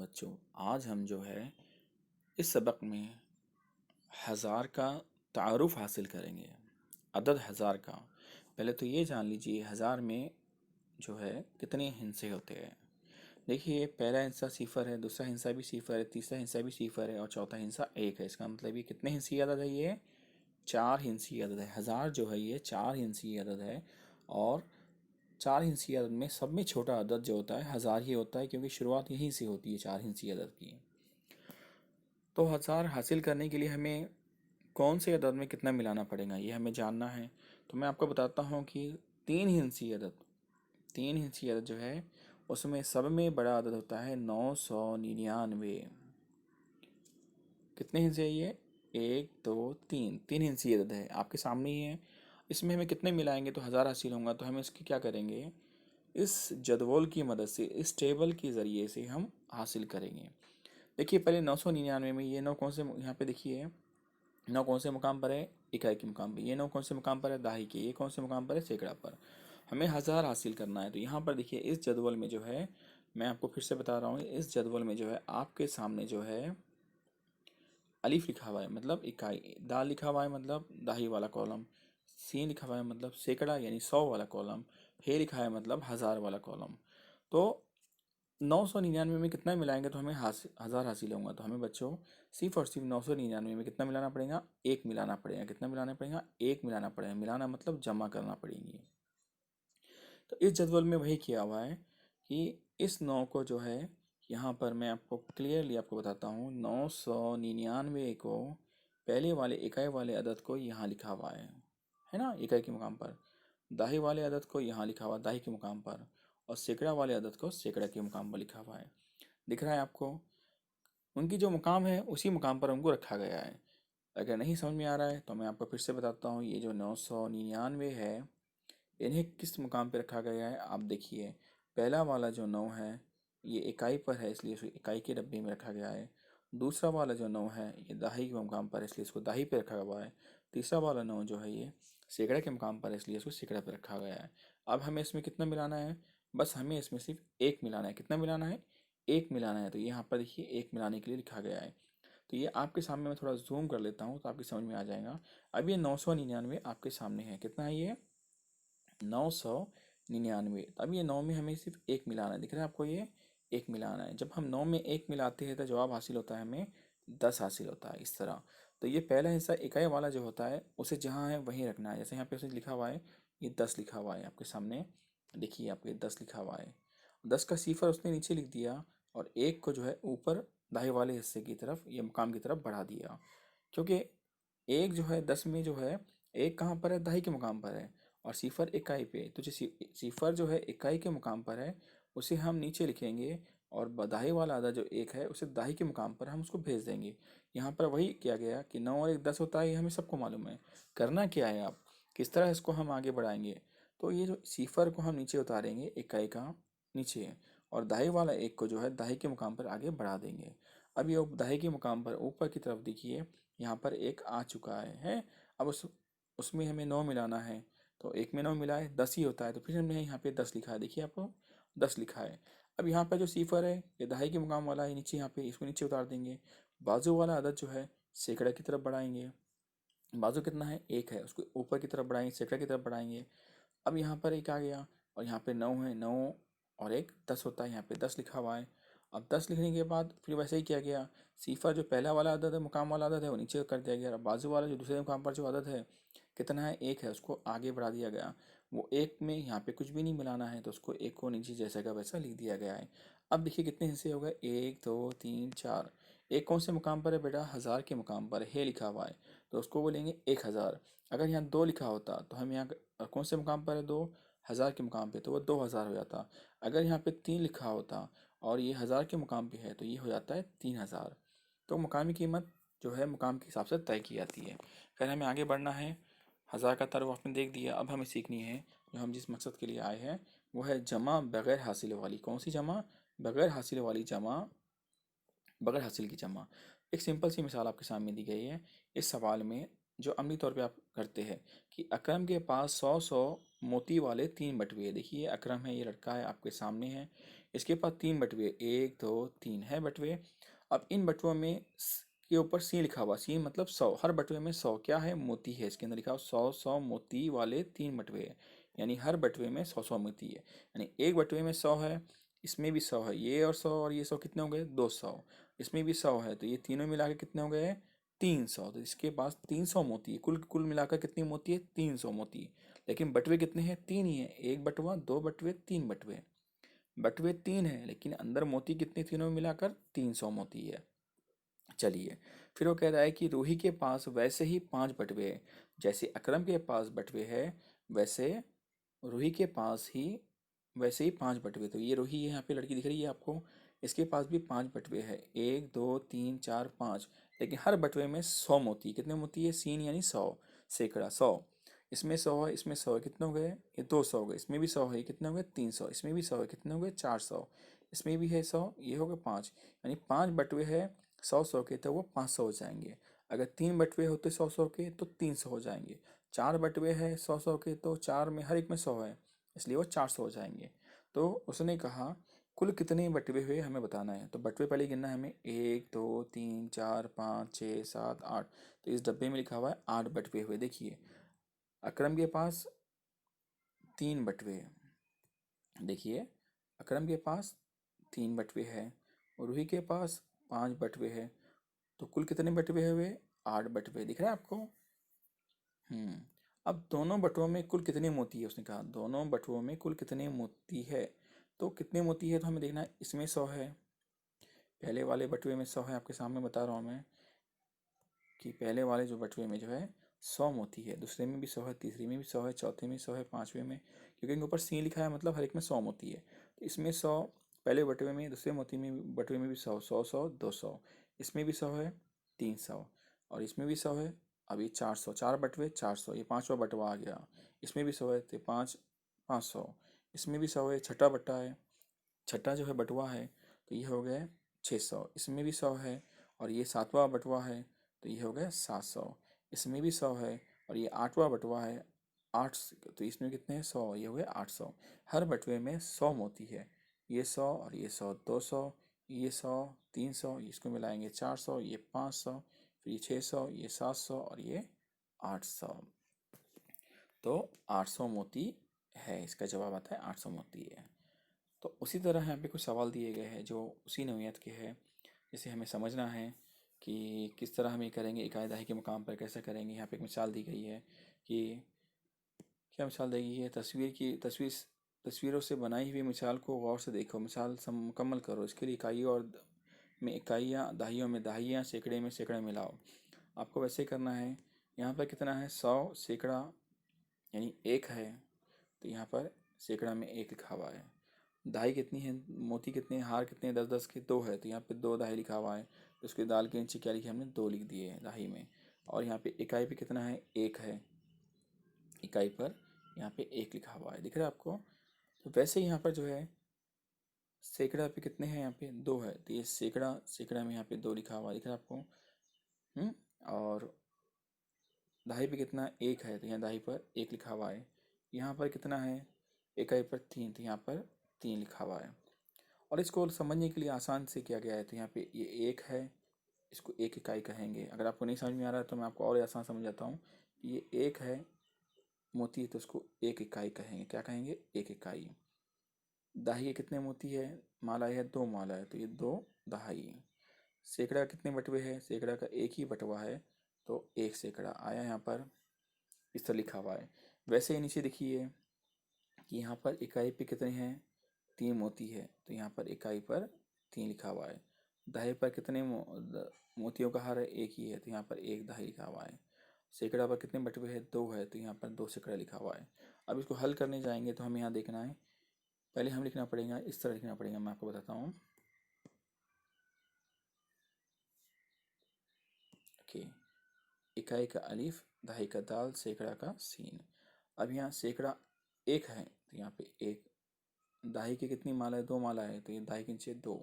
बच्चों, आज हम जो है इस सबक में हज़ार का तारुफ हासिल करेंगे। अदद हज़ार का पहले तो ये जान लीजिए हज़ार में जो है कितने हिस्से होते हैं। देखिए, पहला हिस्सा सिफर है, दूसरा हिस्सा भी सिफर है, तीसरा हिस्सा भी सिफर है और चौथा हिस्सा एक है। इसका मतलब ये कितने हिस्सी अदद है? ये चार हिस्सी अदद है। हज़ार जो है ये चार हिस्सी अदद है और चार हिस्सी अदद में सब में छोटा अदद जो होता है हज़ार ही होता है, क्योंकि शुरुआत यहीं से होती है चार हिस्सी अदद की। तो हज़ार हासिल करने के लिए हमें कौन से अदद में कितना मिलाना पड़ेगा ये हमें जानना है। तो मैं आपको बताता हूँ कि तीन हिस्सी अदद जो है उसमें सब में बड़ा अदद होता है 999। कितने हिस्से है ये? एक, दो, तीन, तीन हिस्सी अदद है, आपके सामने ही है। इसमें हमें कितने मिलाएंगे तो हज़ार हासिल होगा। तो हम इसकी क्या करेंगे, इस जदवल की मदद से, इस टेबल के ज़रिए से हम हासिल करेंगे। देखिए, पहले 999 में ये नौ कौन से, यहाँ पे देखिए नौ कौन से मुकाम पर है? इकाई के मुकाम पर। ये नौ कौन से मुकाम पर है? दहाई के। ये कौन से मुकाम पर है? सैकड़ा पर। हमें हज़ार हासिल करना है। तो यहाँ पर देखिए, इस जदवल में जो है, मैं आपको फिर से बता रहा हूँ, इस जदवल में जो है आपके सामने जो है अलिफ लिखा हुआ है मतलब इकाई, दाल लिखा हुआ है मतलब दाही वाला कॉलम, सीन लिखा हुआ है मतलब सैकड़ा यानी 100 वाला कॉलम, हे लिखा है मतलब हज़ार वाला कॉलम। तो 999 में कितना मिलाएंगे तो हमें हज़ार हासिल होगा। तो हमें बच्चों सिर्फ और सिर्फ 999 में कितना मिलाना पड़ेगा? एक मिलाना पड़ेगा। कितना मिलाना पड़ेगा? एक मिलाना पड़ेगा। मिलाना मतलब जमा करना पड़ेगी। तो इस जदवल में वही किया हुआ है कि इस 9 को जो है, यहाँ पर मैं आपको क्लियरली आपको बताता हूँ, 999 को पहले वाले इकाई वाले अदद को यहाँ लिखा हुआ है ना, इकाई के मुकाम पर। दाही वाले अदद को यहाँ लिखा हुआ दाही के मुकाम पर, और सैकड़ा वाले अदद को सैकड़ा के मुकाम पर लिखा हुआ है। दिख रहा है आपको? उनकी जो मुकाम है उसी मुकाम पर उनको रखा गया है। अगर नहीं समझ में आ रहा है तो मैं आपको फिर से बताता हूँ, ये जो 999 है इन्हें किस मुकाम पर रखा गया है आप देखिए। पहला वाला जो 9 है ये इकाई पर है, इसलिए इसको इकाई के डब्बे में रखा गया है। दूसरा वाला जो 9 है ये दाही के मुकाम पर है, इसलिए इसको दाही पे रखा हुआ है। तीसरा वाला 9 जो है ये सैकड़ा के मुकाम पर है, इसलिए इसको सैकड़ा पे रखा गया है। अब हमें इसमें कितना मिलाना है? बस हमें इसमें सिर्फ एक मिलाना है। कितना मिलाना है? एक मिलाना है। तो यहाँ पर देखिए एक मिलाने के लिए लिखा गया है। तो ये आपके सामने मैं थोड़ा जूम कर लेता हूँ तो आपकी समझ में आ जाएगा। अब ये 999 आपके सामने है। कितना है ये? 999। अब ये 9 में हमें सिर्फ एक मिलाना है। दिख रहा है आपको? ये एक मिलाना है। जब हम 9 में एक मिलाते हैं तो जवाब हासिल होता है हमें 10 हासिल होता है, इस तरह। तो ये पहला हिस्सा इकाई वाला जो होता है उसे जहाँ है वहीं रखना है। जैसे यहाँ पे उसे लिखा हुआ है, ये 10 लिखा हुआ है आपके सामने। देखिए, आपके 10 लिखा हुआ है। 10 का सिफर उसने नीचे लिख दिया और एक को जो है ऊपर दाएं वाले हिस्से की तरफ, ये मुकाम की तरफ बढ़ा दिया। क्योंकि एक जो है 10 में जो है, एक कहाँ पर है? दाही के मुकाम पर है, और सिफर इकाई पे। तो जो सिफर जो है इकाई के मुकाम पर है उसे हम नीचे लिखेंगे, और दाही वाला आधा जो एक है उसे दाही के मुकाम पर हम उसको भेज देंगे। यहाँ पर वही किया गया कि 9 और 1 10 होता है, ये हमें सबको मालूम है। करना क्या है, आप किस तरह इसको हम आगे बढ़ाएंगे। तो ये जो सिफर को हम नीचे उतारेंगे इकाई का नीचे, और दाही वाला एक को जो है दाही के मुकाम पर आगे बढ़ा देंगे। अब ये दाही के मुकाम पर ऊपर की तरफ देखिए, यहाँ पर एक आ चुका है। अब उसमें हमें 9 मिलाना है। तो एक में 9 मिला है 10 ही होता है, तो फिर हमने यहाँ पे 10 लिखा है। देखिए आपको 10 लिखा है। अब यहाँ पर जो सिफर है ये दहाई के मुकाम वाला है, नीचे यहाँ पे इसको नीचे उतार देंगे। बाजू वाला अदद जो है सैकड़ा की तरफ बढ़ाएंगे। बाजू कितना है? एक है, उसको ऊपर की तरफ बढ़ाएंगे, सैकड़ा की तरफ बढ़ाएंगे। अब यहाँ पर एक आ गया और यहाँ पे 9 है, 9 और एक 10 होता है, यहाँ पे 10 लिखा हुआ है। अब 10 लिखने के बाद फिर वैसे ही किया गया। सिफर जो पहला वाला अदद है, मुकाम वाला अदद है, वो नीचे कर दिया गया। अब बाजू वाला जो दूसरे मुकाम पर जो अदद है कितना है? एक है, उसको आगे बढ़ा दिया गया। वो एक में यहाँ पे कुछ भी नहीं मिलाना है, तो उसको एक को नीचे जैसा का वैसा लिख दिया गया है। अब देखिए कितने हिस्से हो गए? एक, दो, तीन, चार। एक कौन से मुकाम पर है बेटा? हज़ार के मुकाम पर है लिखा हुआ है, तो उसको बोलेंगे 1000। अगर यहाँ 2 लिखा होता तो हम यहाँ कौन से मुकाम पर है? 2, हज़ार के मुकाम पे, तो वो 2000 हो जाता। अगर यहाँ पे 3 लिखा होता और ये हज़ार के मुकाम पे है तो ये हो जाता है 3000। तो मुकामी कीमत जो है मुकाम के हिसाब से तय की जाती है। अगर हमें आगे बढ़ना है, हज़ार का तारुफ आपने देख दिया। अब हमें सीखनी है जो हम जिस मकसद के लिए आए हैं, वो है जमा बगैर हासिल वाली। कौन सी जमा? बगैर हासिल वाली जमा, बगैर हासिल की जमा। एक सिंपल सी मिसाल आपके सामने दी गई है इस सवाल में, जो अमली तौर पे आप करते हैं कि अकरम के पास 100 मोती वाले 3 बटुए। देखिए अकरम है, ये लड़का है आपके सामने है, इसके पास तीन बटवे, एक दो तीन है बटवे। अब इन बटवों में के ऊपर सी लिखा हुआ, सी मतलब 100, हर बटवे में 100 क्या है, मोती है। इसके अंदर लिखा हुआ 100 मोती वाले तीन बटवे है, यानी हर बटवे में 100 मोती है। यानी एक बटवे में 100 है, इसमें भी 100 है, ये और 100 और ये 100 कितने हो गए, 200। इसमें भी 100 है, तो ये तीनों मिला के कितने हो गए, 300। तो इसके पास 300 मोती है। कुल कुल मिलाकर कितनी मोती है, 300 मोती। लेकिन बटवे कितने हैं, तीन ही है, एक बटवा, दो बटवे, तीन बटवे। बटवे तीन है लेकिन अंदर मोती कितने, तीनों मिलाकर 300 मोती है। चलिए, फिर वो कह रहा है कि रूही के पास वैसे ही पांच बटवे हैं, जैसे अकरम के पास बटवे है वैसे रूही के पास ही वैसे ही पांच बटवे। तो ये रूही यहाँ पे लड़की दिख रही है आपको, इसके पास भी पांच बटवे है, एक दो तीन चार पाँच। लेकिन हर बटवे में 100 मोती, कितने मोती है, सीन यानी 100, सैकड़ा 100। इसमें 100 है, इसमें 100 है, कितने हो गए, ये 200 हो गए। इसमें भी 100 है, कितने हो गए, 300। इसमें भी 100 है, कितने हो गए, 400। इसमें भी है 100, ये हो गए 5। यानी पांच बटवे है 100 के, तो वो 500 हो जाएंगे। अगर तीन बटवे होते 100 के तो 300 हो जाएंगे। चार बटवे है 100 के, तो चार में हर एक में 100 है, इसलिए वो 400 हो जाएंगे। तो उसने कहा कुल कितने बटवे हुए हमें बताना है। तो बटवे पहले गिनना है हमें, एक दो तीन चार पाँच छः सात आठ। तो इस डब्बे में लिखा हुआ है 8 बटवे हुए। देखिए, अकरम के पास तीन बटवे, देखिए अकरम के पास तीन बटवे है और रूही के पास पांच बटवे है। तो कुल कितने बटवे हुए, 8 बटवे। दिख रहा है आपको। हम्म। अब दोनों बटुओं में कुल कितने मोती है, उसने कहा दोनों बटुओं में कुल कितने मोती है। तो कितने मोती है तो हमें देखना है, इसमें 100 है, पहले वाले बटुए में 100 है, आपके सामने बता रहा हूँ मैं कि पहले वाले जो बटुए में जो है 100 मोती है, दूसरे में भी 100 है, तीसरे में भी 100 है, चौथे में 100 है, पांचवे में, क्योंकि इनके ऊपर सी लिखा है मतलब हर एक में 100 मोती है। तो इसमें 100 पहले बटुए में, दूसरे मोती में बटुए में भी 100, 100 100 200। इसमें भी 100 है, 300, और इसमें भी 100 है। अब ये 400, चार बटुए 400, ये पांचवा बटवा आ गया। इसमें भी 100 है, तो पाँच 500। इसमें भी 100 है, छठा बटा है, छठा जो है बटुआ है, तो ये हो गया 600। इसमें भी 100 है और ये सातवां बटुआ है, तो ये हो गया 700। इसमें भी 100 है और ये आठवां बटुआ है, 8, तो इसमें कितने हैं, 100, ये हो गया 800। हर बटुए में 100 मोती है, ये 100 और ये 100 200, ये 100 300, इसको मिलाएंगे 400, ये 500, फिर ये 600, ये 700 और ये 800। तो 800 मोती है, इसका जवाब आता है 800 मोती है। तो उसी तरह यहाँ पे कुछ सवाल दिए गए हैं जो उसी नौइयत के हैं, जिसे हमें समझना है कि किस तरह हम ये करेंगे, इकाई दहाई के मुकाम पर कैसे करेंगे। यहाँ पे एक मिसाल दी गई है कि क्या मिसाल दी गई है, तस्वीरों से बनाई हुई मिसाल को गौर से देखो, मिसाल मुकम्मल करो। इसके लिए इकाइयों और में इकाइयाँ, दहाइयों में दहाइयाँ, सैकड़े में सैकड़े मिलाओ। आपको वैसे ही करना है। यहाँ पर कितना है, 100 सैकड़ा यानी एक है, तो यहाँ पर सैकड़ा में एक लिखा हुआ है। दहाई कितनी है, मोती कितने हैं, हार कितने हैं, 10 10 के, दो है, तो यहाँ पे दो दहाई लिखा हुआ है। तो उसके दाल के नीचे क्या लिखे हमने, दो लिख दिए हैं दहाई में। और यहाँ पे इकाई पे कितना है, एक है, इकाई पर यहाँ पे एक लिखा हुआ है, दिख रहा है आपको। तो वैसे ही यहाँ पर जो है सैकड़ा पे कितने हैं, यहाँ पे दो है, तो ये सैकड़ा, सैकड़ा में यहाँ पे दो लिखा हुआ है, दिख रहा है आपको। और दहाई पे कितना, एक है, तो यहाँ दहाई पर एक लिखा हुआ है। यहाँ पर कितना है, इकाई पर तीन, तो यहाँ पर तीन लिखा हुआ है। और इसको समझने के लिए आसान से किया गया है, तो यहाँ पे ये एक है, इसको एक इकाई कहेंगे। अगर आपको नहीं समझ में आ रहा है तो मैं आपको और आसान समझाता हूँ। ये एक है मोती, तो उसको एक इकाई कहेंगे, क्या कहेंगे, एक इकाई। दहाई के कितने मोती है, माला है, दो माला है, तो ये दो दहाई। सैकड़ा कितने बटवे हैं, सैकड़ा का एक ही बटवा है, तो एक सैकड़ा आया यहाँ पर, इस तरह लिखा हुआ है। वैसे ही नीचे देखिए कि यहाँ पर इकाई पे कितने हैं, तीन मोती है, तो यहाँ पर इकाई पर तीन लिखा हुआ है। दहाई पर कितने मोतियों का हार है, एक ही है, तो यहाँ पर एक दहाई लिखा हुआ है। सैकड़ा पर कितने बटवे हैं, दो है, तो यहाँ पर दो सैकड़ा लिखा हुआ है। अब इसको हल करने जाएंगे तो हमें यहाँ देखना है, पहले हम लिखना पड़ेगा, इस तरह लिखना पड़ेगा, मैं आपको बताता हूँ। ओके, इकाई का अलिफ, दहाई का दाल, सैकड़ा का सीन। अब यहाँ सैकड़ा एक है, तो यहाँ पे एक। दहाई की कितनी माला है, दो माला है, तो ये दहाई के नीचे दो।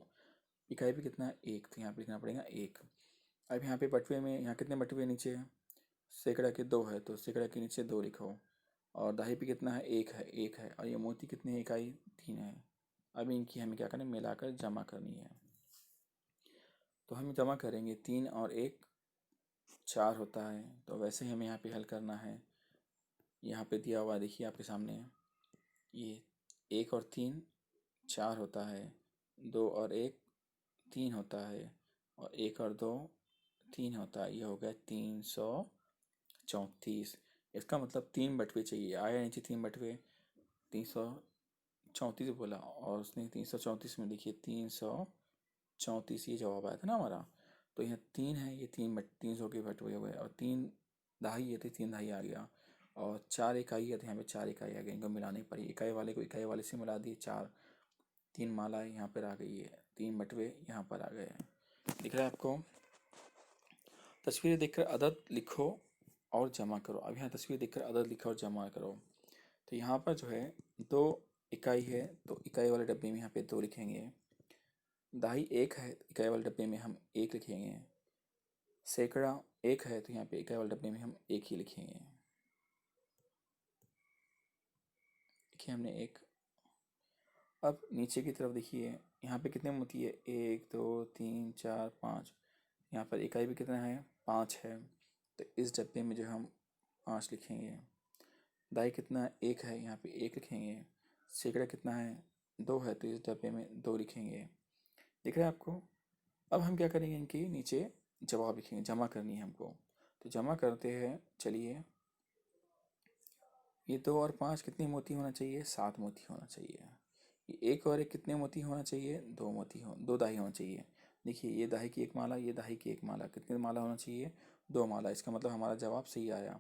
इकाई पे कितना है, एक, तो यहाँ पे लिखना पड़ेगा एक। अब यहाँ पे बटवे में, यहाँ कितने बटवे नीचे है, सैकड़ा के दो है, तो सैकड़ा के नीचे दो लिखो। और दहाई पे कितना है, एक है, एक है। और ये मोती कितने हैं, इकाई तीन है, अब इनकी हमें क्या करना है, मिलाकर जमा करनी है। तो हम जमा करेंगे, 3 और 1 4 होता है। तो वैसे ही हमें यहाँ पे हल करना है। यहाँ पे दिया हुआ देखिए आपके सामने, ये 1 और 3 4 होता है, 2 और 1 3 होता है, और 1 और 2 3 होता है। ये हो गया 334। इसका मतलब 3 बटवे चाहिए, आया नीचे 3 बटवे, 334 बोला, और उसने 334 में देखिए 334 ये जवाब आया था ना हमारा। तो यहाँ 3 है, ये 300 के बटवे हो गए, और 3 दहाई ये थे, 3 दहाई आ गया, और 4 इकाई है तो यहाँ पे 4 इकाई आ गई। इनको मिलानी पड़ी, इकाई वाले को इकाई वाले से मिला दिए, 4 3 मालाएँ यहाँ पर आ गई है, 3 बटवे यहाँ पर आ गए हैं। दिख रहा है आपको? तस्वीरें देखकर अदद लिखो और जमा करो। अब यहाँ तस्वीर देखकर अदद लिखो और जमा करो। तो यहाँ पर जो है 2 इकाई है, तो इकाई वाले डब्बे में यहाँ पे 2 लिखेंगे। दहाई 1 है, इकाई वाले डब्बे में हम 1 लिखेंगे। सैकड़ा 1 है, तो यहाँ पे इकाई वाले डब्बे में हम 1 ही लिखेंगे। देखिए हमने 1। अब नीचे की तरफ देखिए, यहाँ पे कितने मोती है, 1 2 3 4 5। यहाँ पर इकाई भी कितना है, 5 है, तो इस डब्बे में जो हम 5 लिखेंगे। दाई कितना है, 1 है, यहाँ पे 1 लिखेंगे। सैकड़ा कितना है, 2 है, तो इस डब्बे में 2 लिखेंगे। दिख रहा है आपको? अब हम क्या करेंगे, इनके नीचे जवाब लिखेंगे, जमा करनी है हमको। तो जमा करते हैं, चलिए। ये 2 और 5 कितने मोती होना चाहिए, 7 मोती होना चाहिए। ये 1 और 1 कितने मोती होना चाहिए, 2 मोती 2 दाही होना चाहिए। देखिए ये दाही की 1 माला, ये दाही की 1 माला, कितनी माला होना चाहिए, 2 माला। इसका मतलब हमारा जवाब सही आया।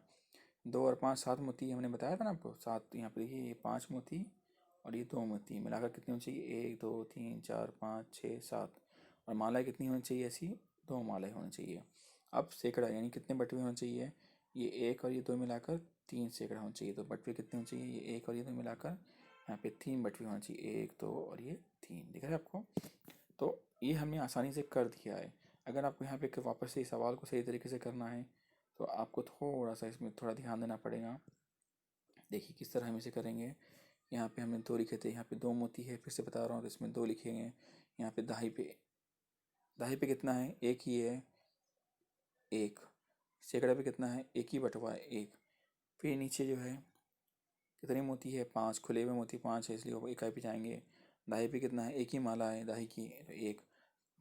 2 और 5 7 मोती हमने बताया था ना आपको, 7। यहाँ पर देखिए ये 5 मोती और ये 2 मोती मिलाकर कितनी होनी चाहिए, 1 2 3 4 5 6 7। और मालाएँ कितनी होनी चाहिए, ऐसी 2 मालाएँ होनी चाहिए। अब सैकड़ा यानी कितने बटवे होने चाहिए, ये 1 और ये 2 मिलाकर 3 सैकड़ा होना चाहिए। तो बटवे कितने होने चाहिए, ये 1 और ये 2 मिलाकर यहाँ पे 3 बटवे होना चाहिए, 1 2 और ये 3। दिख रहा है आपको? तो ये हमने आसानी से कर दिया है। अगर आपको यहाँ पे वापस से इस सवाल को सही तरीके से करना है तो आपको थोड़ा सा इसमें थोड़ा ध्यान देना पड़ेगा। देखिए किस तरह हम इसे करेंगे। यहाँ पे हमने 2 लिखे थे, यहाँ पे 2 मोती है, फिर से बता रहा हूँ, तो इसमें 2 लिखेंगे। यहाँ पे दाही पे कितना है, 1 ही है, 1। सैकड़ा पे कितना है, 1 ही बटवा है, 1। फिर नीचे जो है कितनी मोती है, 5। खुले हुए मोती 5 है, इसलिए वो इकाई पे जाएंगे। दाही पे कितना है, 1 ही माला है दाही की, 1।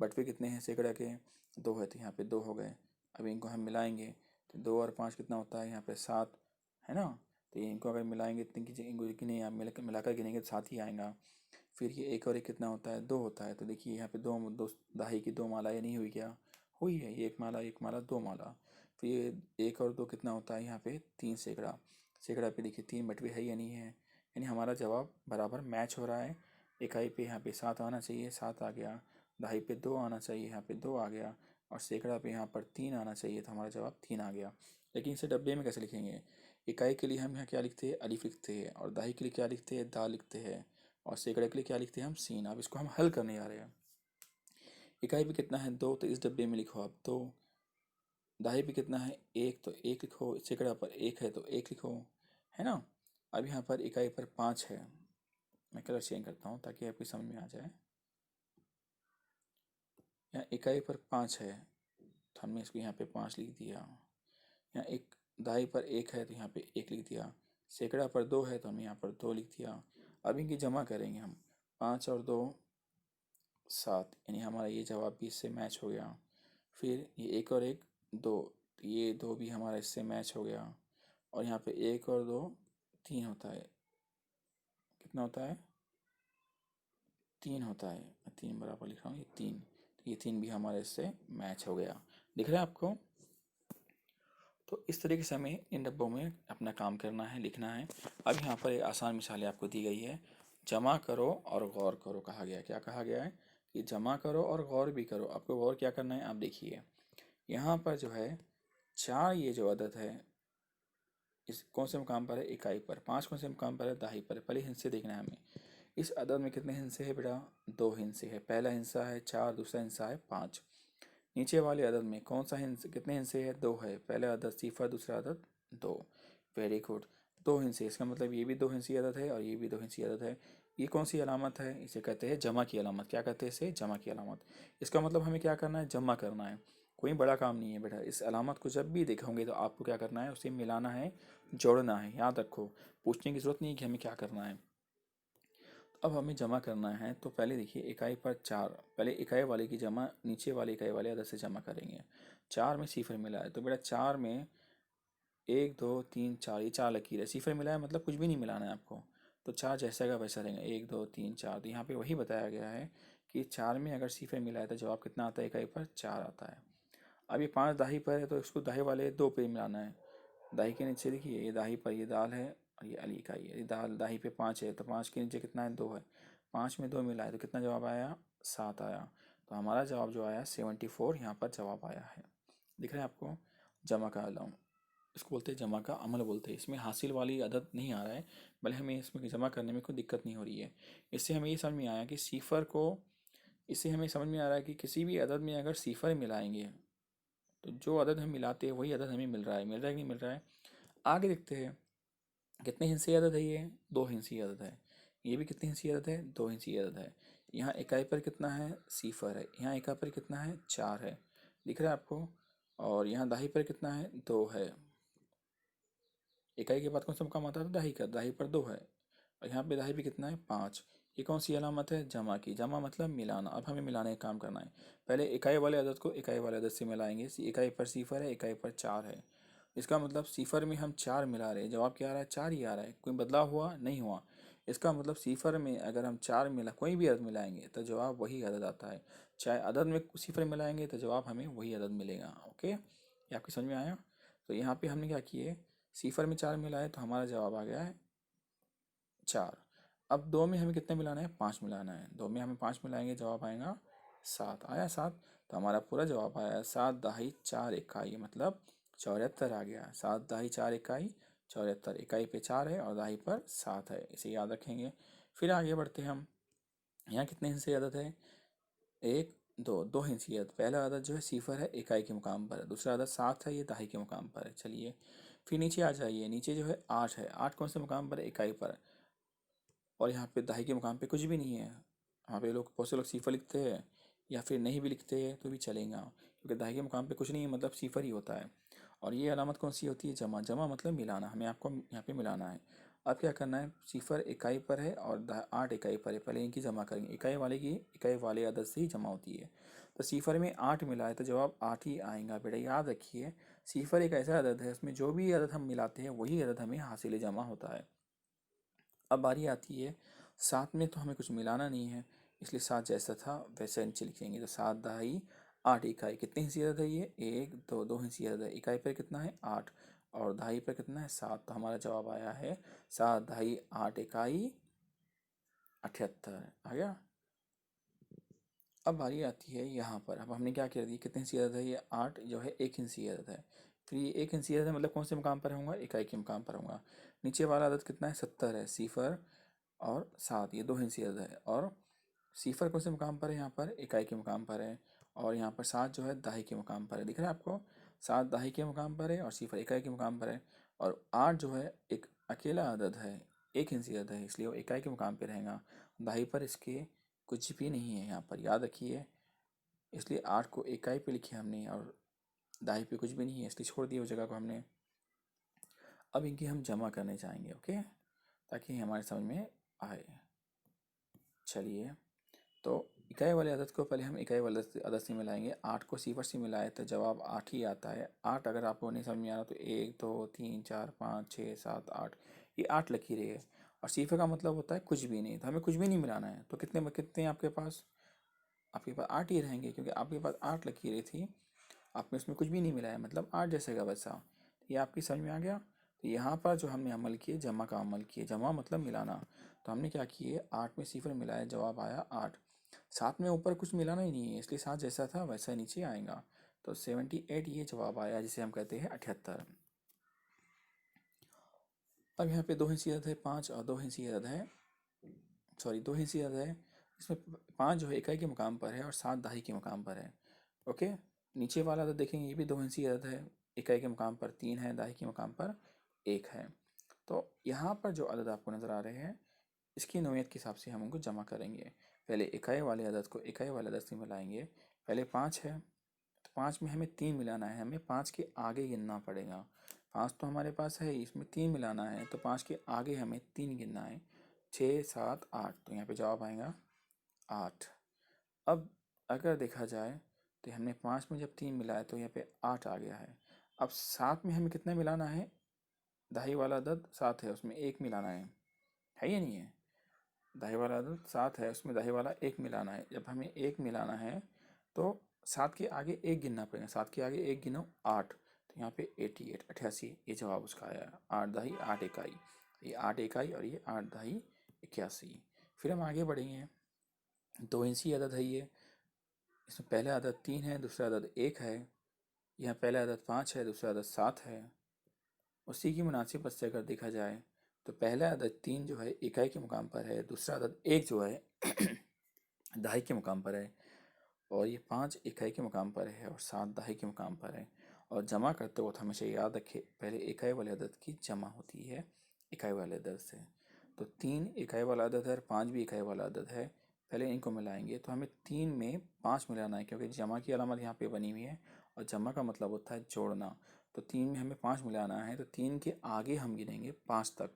बटवे कितने हैं सैकड़ा के, 2 है, तो यहाँ पे 2 हो गए। अब इनको हम मिलाएंगे तो 2 और 5 कितना होता है, यहाँ पे 7 है ना। तो ये इनको अगर मिलाएंगे इतने की इनको गिने, आप मिलाकर गिनेंगे तो 7 ही आएगा। फिर ये 1 और 1 कितना होता है, 2 होता है। तो देखिए यहाँ पे दो दाही की 2 माला, ये नहीं हुई क्या, हुई है। ये 1 माला 2 माला। फिर ये 1 और 2 कितना होता है, यहाँ पे 3 सैकड़ा। सैकड़ा पे देखिए 3 बटवे है या नहीं है, यानी हमारा जवाब बराबर मैच हो रहा है। इकाई पे यहाँ पे 7 आना चाहिए, 7 आ गया। दहाई पे 2 आना चाहिए, यहाँ पे 2 आ गया। और सैकड़ा पे यहाँ पर 3 आना चाहिए, तो हमारा जवाब 3 आ गया। लेकिन इसे डब्बे में कैसे लिखेंगे, इकाई के लिए हम यहाँ क्या लिखते हैं, अलिफ लिखते हैं, और दहाई के लिए क्या लिखते हैं, दाल लिखते हैं, और सैकड़े के लिए क्या लिखते हैं, हम सीन। अब इसको हम हल करने जा रहे हैं। इकाई पे कितना है, 2, तो इस डब्बे में लिखो आप 2। दहाई पे कितना है, 1, तो 1 लिखो। सैकड़ा पर 1 है तो 1 लिखो, है ना। अब यहाँ पर इकाई पर 5 है, मैं कलर चेंज करता हूँ ताकि आपकी समझ में आ जाए। यहाँ इकाई पर 5 है तो हमने इसको यहाँ पे 5 लिख दिया। यहाँ एक दाई पर 1 है तो यहाँ पे 1 लिख दिया। सैकड़ा पर 2 है तो हमने यहाँ पर 2 लिख दिया। अब इनकी जमा करेंगे हम, 5 और 2 7, यानी हमारा ये जवाब भी इससे मैच हो गया। फिर ये 1 और 1 2, तो ये 2 भी हमारा इससे मैच हो गया। और यहाँ पे 1 और 2 3 होता है, कितना होता है, 3 होता है। मैं 3 बराबर लिख रहा हूँ, ये 3, तो ये 3 भी हमारे इससे मैच हो गया। दिख रहा है आपको? तो इस तरीके से हमें इन डब्बों में अपना काम करना है, लिखना है। अब यहाँ पर एक आसान मिसाल आपको दी गई है। जमा करो और गौर करो कहा गया है। क्या कहा गया है कि जमा करो और गौर भी करो। आपको गौर क्या करना है, आप देखिए यहाँ पर जो है 4 ये जो अदद है, इस कौन से मकाम पर है, इकाई पर। 5 कौन से मकाम पर है, दाही पर। पहले हिस्से देखना है हमें। इस अदद में कितने हिस्से हैं बेटा, 2 हिस्से हैं। पहला हिस्सा है 4, दूसरा हिस्सा है 5। नीचे वाले अदद में कौन सा हिस्सा, कितने हिस्से है, 2 है। पहला अदद सिफर, दूसरा अदद 2। वेरी गुड, 2 हिस्से। इसका मतलब ये भी 2 हिस्सी अदद है और ये भी 2 हिस्सी अदद है। ये कौन सी अलामत है? इसे कहते हैं जमा की अलामत। क्या कहते हैं इसे? जमा की अलामत। इसका मतलब हमें क्या करना है? जमा करना है। कोई बड़ा काम नहीं है बेटा। इस अलामत को जब भी देखोगे तो आपको क्या करना है? उसे मिलाना है, जोड़ना है। याद रखो, पूछने की ज़रूरत नहीं है कि हमें क्या करना है। अब हमें जमा करना है तो पहले देखिए इकाई पर चार, पहले इकाई वाले की जमा नीचे वाले इकाई वाले अदद से जमा करेंगे। चार में सिफर मिला है तो बेटा चार में एक दो तीन चार, ये चार लकीर है। सिफर मिला है मतलब कुछ भी नहीं मिलाना है आपको, तो चार जैसा का वैसा रहेगा। एक दो तीन चार, तो यहाँ पे वही बताया गया है कि चार में अगर सिफर मिला है तो जवाब कितना आता है? इकाई पर चार आता है। अब ये पाँच दाही पर है तो इसको दाही वाले दो पे मिलाना है। दाही के नीचे देखिए ये दाही पर ये दाल है और ये अली इकाई है। ये दाल दाही पे पाँच है तो पाँच के नीचे कितना है? दो है। पाँच में दो मिला है तो कितना जवाब आया? सात आया। तो हमारा जवाब जो आया 74 यहाँ पर जवाब आया है। दिख रहा है आपको? जमा का अलाउं, इसको बोलते हैं जमा का अमल बोलते हैं। इसमें हासिल वाली अदद नहीं आ रहा है, भले हमें इसमें जमा करने में कोई दिक्कत नहीं हो रही है। इससे हमें ये समझ में आया कि सीफर को, इससे हमें समझ में आ रहा है कि किसी भी अदद में अगर सीफर मिलाएंगे तो जो अदद हम मिलाते हैं वही अदद हमें मिल रहा है। मिल रहा है कि नहीं मिल रहा है? आगे देखते हैं कितने हिस्से अदद है। ये दो हिस्सी अदद है। ये भी कितने हिस्सी अदद है? दो हिस्सी अदद है। यहाँ इकाई पर कितना है? सीफर है। यहाँ इकाई पर कितना है? चार है। दिख रहा है आपको? और यहाँ दाही पर कितना है? दो है। इकाई के बाद कौन सा मुकाम आता है? दाही का। दाही पर दो है। और यहाँ पे दाही पे कितना है? पाँच। ये कौन सी अलामत है? जमा की। जमा मतलब मिलाना। अब हमें मिलाने का काम करना है। पहले इकाई वाले अदद को इकाई वाले अदद से मिलाएंगे। इकाई पर सिफर है, इकाई पर चार है। इसका मतलब सिफर में हम चार मिला रहे हैं, जवाब क्या आ रहा है? चार ही आ रहा है। कोई बदलाव हुआ नहीं हुआ। इसका मतलब सिफर में अगर हम चार मिला, कोई भी अदद मिलाएंगे तो जवाब वही अदद आता है। चाहे अदद में सिफर मिलाएंगे तो जवाब हमें वही अदद मिलेगा। ओके, ये आपकी समझ में आया? तो यहाँ पे हमने क्या किए? सिफर में चार मिलाए तो हमारा जवाब आ गया है चार। अब दो में हमें कितने मिलाना है? पाँच मिलाना है। दो में हमें पाँच मिलाएंगे, जवाब आएगा सात। आया सात। तो हमारा पूरा जवाब आया सात दाही चार इकाई, मतलब 74 आ गया। सात दाही चार इकाई 74। इकाई पे चार है और दाही पर सात है, इसे याद रखेंगे। फिर आगे बढ़ते हैं हम। यहाँ कितने हिस्से अदद है? एक दो, दो हिस्सी अदद। पहला अदद जो है सिफर है, इकाई के मुकाम पर है। दूसरा अदद सात है, ये दाही के मुकाम पर है। चलिए फिर नीचे आ जाइए। नीचे जो है आठ है। आठ कौन से मुकाम पर है? इकाई पर। और यहाँ पे दाही के मुकाम पे कुछ भी नहीं है। यहाँ पे लोग, बहुत से लोग सिफर लिखते हैं या फिर नहीं भी लिखते हैं तो भी चलेगा, क्योंकि दाही के मुकाम पे कुछ नहीं है, मतलब सिफर ही होता है। और ये अलामत कौन सी होती है? जमा। जमा मतलब मिलाना। हमें आपको यहाँ पे मिलाना है। अब क्या करना है? सिफर इकाई पर है और आठ इकाई पर है। पहले इनकी जमा करेंगे। इकाई वाले की इकाई वाले अदद से ही जमा होती है। तो सिफर में आठ मिला है तो जवाब आठ ही आएगा। बेटा याद रखिए, सिफर एक ऐसा अदद है उसमें जो भी अदद हम मिलाते हैं वही अदद हमें हासिल जमा होता है। अब बारी आती है सात में, तो हमें कुछ मिलाना नहीं है, इसलिए सात जैसा था वैसा नीचे लिखेंगे। तो सात दहाई आठ इकाई। कितनी हिस्सियत है ये? एक दो, दो हिस्सियत है। इकाई पर कितना है? आठ। और दहाई पर कितना है? सात। तो हमारा जवाब आया है सात दहाई आठ इकाई 78 आ गया। अब बारी आती है यहाँ पर। अब हमने क्या कर दिया? कितनी हिस्सियत है ये? आठ जो है एक हिस्सियत है। फिर ये एक हिस्सियत है मतलब कौन से मुकाम पर होगा? इकाई के मुकाम पर होगा। नीचे वाला अदद कितना है? 70 है। सिफर और सात, ये दो हिस्सियत है। और सिफर कौन से मुकाम पर है? यहाँ पर इकाई के मुकाम पर है। और यहाँ पर सात जो है दाही के मुकाम पर है। दिख रहा है आपको? सात दाही के मुकाम पर है और सिफर इकाई के मुकाम पर है। और आठ जो है एक अकेला अदद है, एक हिस्सियत है, इसलिए वो इकाई के मुकाम पर रहेगा। दाही पर इसके कुछ भी नहीं है यहाँ पर, याद रखिए। इसलिए आठ को इकाई पे लिखे हमने और दाही पे कुछ भी नहीं है, इसलिए छोड़ दिया उस जगह को हमने। अब इनकी हम जमा करने जाएंगे, ओके, ताकि हमारे समझ में आए। चलिए, तो इकाई वाले अदद को पहले हम इकाई वाले अदद से मिलाएंगे। आठ को सिफर से मिलाए तो जवाब आठ ही आता है। आठ अगर आपको नहीं समझ में आ रहा तो एक दो तीन चार पाँच छः सात आठ, ये आठ लकीरें है। और सिफर का मतलब होता है कुछ भी नहीं, तो हमें कुछ भी नहीं मिलाना है। तो कितने कितने हैं आपके पास? आपके पास आठ ही रहेंगे, क्योंकि आपके पास आठ लकीरें थी, आपने उसमें कुछ भी नहीं मिलाया, मतलब आठ जैसे का वैसा। ये आपकी समझ में आ गया? तो यहाँ पर जो हमने अमल किए, जमा का अमल किए। जमा मतलब मिलाना। तो हमने क्या किए? आठ में सिफर मिलाया, जवाब आया आठ। सात में ऊपर कुछ मिलाना ही नहीं है, इसलिए सात जैसा था वैसा नीचे आएगा। तो 78 ये जवाब आया, जिसे हम कहते हैं 78। अब यहाँ पे दो हिस्सी अदद है पाँच और दो हिस्सी अदद है, सॉरी दो हिस्सी अदद है। इसमें पाँच जो है इकाई के मुकाम पर है और सात दहाई के मुकाम पर है। ओके, नीचे वाला अदद देखेंगे, ये भी दो हिस्सी अदद है। इकाई के मुकाम पर तीन है, दहाई के मुकाम पर एक है। तो यहाँ पर जो अदद आपको नज़र आ रहे हैं, इसकी नौयत के हिसाब से हम उनको जमा करेंगे। पहले इकाई वाले अदद को इकाई वाले अदद से मिलाएंगे। पहले 5 है, तो 5 में हमें 3 मिलाना है, हमें 5 के आगे गिनना पड़ेगा। 5 तो हमारे पास है, इसमें 3 मिलाना है, तो 5 के आगे हमें 3 गिनना है। 6 7 8, तो यहाँ पे जवाब आएगा 8। अब अगर देखा जाए तो हमने 5 में जब 3 मिलाया तो यहाँ पे 8 आ गया है। अब 7 में हमें कितना मिलाना है? दहाई वाला अदद 7 है, उसमें 1 मिलाना है या नहीं है? दहाई वाला अदद 7 है, उसमें दहाई वाला 1 मिलाना है। जब हमें 1 मिलाना है तो 7 के आगे 1 गिनना पड़ेगा। 7 के आगे 1 गिनो 8, तो यहाँ पे 88 88 ये जवाब उसका आया। 8 दहाई 8 इकाई, ये 8 इकाई और ये 8 दहाई 81। फिर हम आगे बढ़ेंगे। 2 इंची अदद है ये, इसमें पहला अदद 3 है, दूसरा अदद 1 है। यहाँ पहला अदद 5 है, दूसरा अदद 7 है। उसी की मुनासिबत से अगर देखा जाए तो पहला अदद 3 जो है इकाई के मुकाम पर है, दूसरा अदद 1 जो है दहाई के मुकाम पर है, और ये 5 इकाई के मुकाम पर है और 7 दहाई के मुकाम पर है। और जमा करते वक्त हमेशा याद रखें, पहले इकाई वाले अदद की जमा होती है इकाई वाले अदद से। तो 3 इकाई वाला अदद है और 5 भी इकाई वाला अदद है। पहले इनको मिलाएंगे तो हमें 3 में 5 मिलाना है, क्योंकि जमा की अलामत यहाँ पे बनी हुई है और जमा का मतलब होता है जोड़ना। तो 3 में हमें 5 मिलाना है, तो 3 के आगे हम गिनेंगे 5 तक।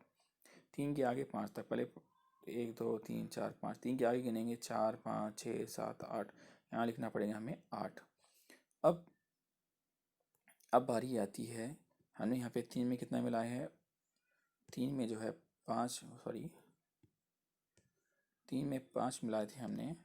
3 के आगे 5 तक, पहले 1 2 3 4 5, 3 के आगे गिनेंगे 4 5 6 7 8, यहाँ लिखना पड़ेगा हमें 8। अब बारी आती है, हमने यहाँ पे 3 में कितना मिलाया है? 3 में जो है 5, सॉरी 3 में 5 मिलाए थे हमने,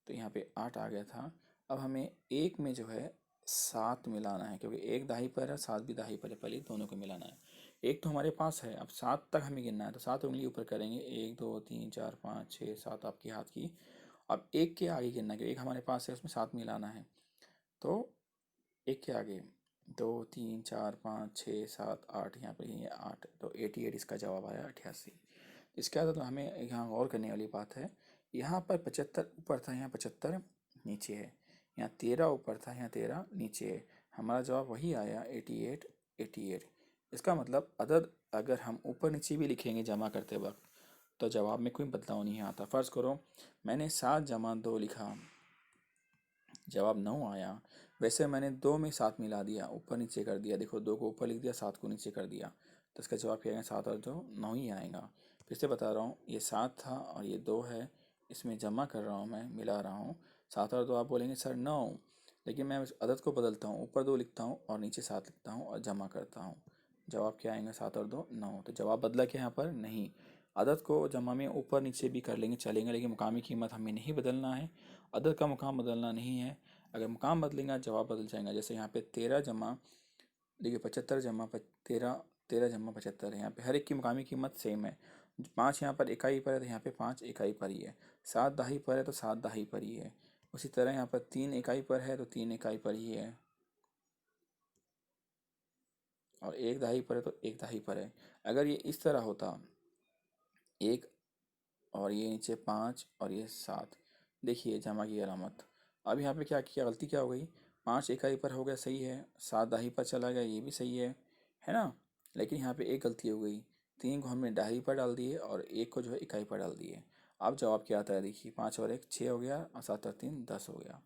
तो यहाँ पे 8 आ गया था। अब हमें 1 में जो है 7 मिलाना है, क्योंकि 1 दाही पर है 7 भी दाही पर है, पहले दोनों को मिलाना है। 1 तो हमारे पास है, अब 7 तक हमें गिनना है, तो 7 उंगली ऊपर करेंगे, 1 2 3 4 5 6 7 आपके हाथ की। अब 1 के आगे गिनना है, क्योंकि 1 हमारे पास है, उसमें 7 मिलाना है। तो 1 के आगे 2 3 4 5 6 7 8, यहाँ पर ये 8, तो 88 इसका जवाब आया 88। इसके बाद तो हमें यहाँ गौर करने वाली बात है, यहाँ पर 75 ऊपर था, यहाँ 75 नीचे है। यहाँ 13 ऊपर था, यहाँ 13 नीचे है। हमारा जवाब वही आया 88 88। इसका मतलब अदद अगर हम ऊपर नीचे भी लिखेंगे जमा करते वक्त तो जवाब में कोई बदलाव नहीं आता। फ़र्ज़ करो मैंने 7 जमा 2 लिखा, जवाब 9 आया। वैसे मैंने 2 में 7 मिला दिया, ऊपर नीचे कर दिया, देखो 2 को ऊपर लिख दिया, 7 को नीचे कर दिया, तो इसका जवाब क्या आएगा? 7 और 2 9 ही आएगा। फिर से बता रहा हूँ, ये 7 था और ये 2 है, इसमें जमा कर रहा हूँ, मैं मिला रहा हूँ। 7 और 2 आप बोलेंगे सर 9, लेकिन मैं उस अदद को बदलता हूँ, ऊपर 2 लिखता हूँ और नीचे 7 लिखता हूँ और जमा करता हूँ। जवाब क्या आएगा? 7 और 2 9। तो जवाब बदला क्या यहाँ पर? नहीं। अदद को जमा में ऊपर नीचे भी कर लेंगे चलेंगे, लेकिन मुकामी कीमत हमें नहीं बदलना है, अदद का मुकाम बदलना नहीं है। अगर मुकाम बदलेंगे जवाब बदल जाएगा। जैसे यहाँ पे 13 जमा, देखिए 75 जमा 13, 13 जमा 75 है, यहाँ पे हर एक की मुकामी कीमत सेम है। 5 यहाँ पर इकाई पर है तो यहाँ पे 5 इकाई पर ही है। 7 दहाई पर है तो 7 दहाई पर ही है। उसी तरह यहाँ पर 3 इकाई पर है तो 3 इकाई पर ही है, और 1 दहाई पर है तो 1 दहाई पर है। अगर ये इस तरह होता, 1 और ये नीचे 5 और ये 7, देखिए जमा की अलामत। अब यहाँ पे क्या किया, गलती क्या हो गई? 5 इकाई पर हो गया, सही है, 7 दहाई पर चला गया, ये भी सही है ना। लेकिन यहाँ पे एक गलती हो गई, 3 को हमने दहाई पर डाल दिए और 1 को जो है इकाई पर डाल दिए। अब जवाब क्या आता है? देखिए 5 और 1 6 हो गया और 7 और 3 10 हो गया।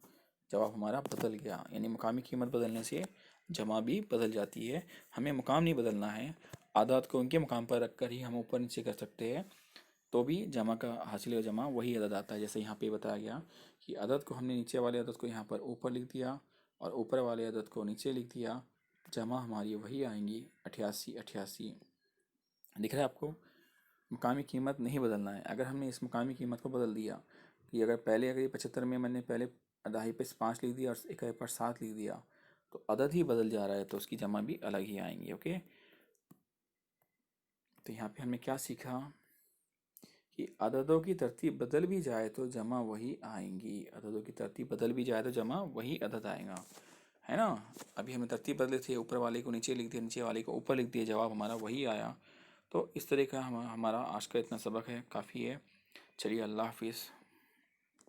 जवाब हमारा बदल गया, यानी मुकामी कीमत बदलने से जमा भी बदल जाती है। हमें मुकाम नहीं बदलना है, आदात को उनके मुकाम पर रख कर ही हम ऊपर नीचे कर सकते हैं, तो भी जमा का हासिल जमा वही अदद आता है। जैसे यहाँ पे बताया गया कि अदद को हमने नीचे वाले अदद को यहाँ पर ऊपर लिख दिया और ऊपर वाले अदद को नीचे लिख दिया, जमा हमारी वही आएंगी 88 88। दिख रहा है आपको? मुकामी कीमत नहीं बदलना है। अगर हमने इस मुकामी कीमत को बदल दिया कि अगर ये 75 में मैंने पहले दहाई पे 5 लिख दिया और इकाई पर 7 लिख दिया, तो अदद ही बदल जा रहा है, तो उसकी जमा भी अलग ही आएंगी। ओके, तो यहाँ पे हमने क्या सीखा कि अददों की तरतीब बदल भी जाए तो जमा वही आएंगी। अददों की तरतीब बदल भी जाए तो जमा वही अदद आएगा, है ना। अभी हमें तरतीब बदले थे, ऊपर वाले को नीचे लिख दिया, नीचे वाले को ऊपर लिख दिया, जवाब हमारा वही आया। तो इस तरह का हमारा आज का इतना सबक है, काफ़ी है। चलिए, अल्लाह हाफिज़।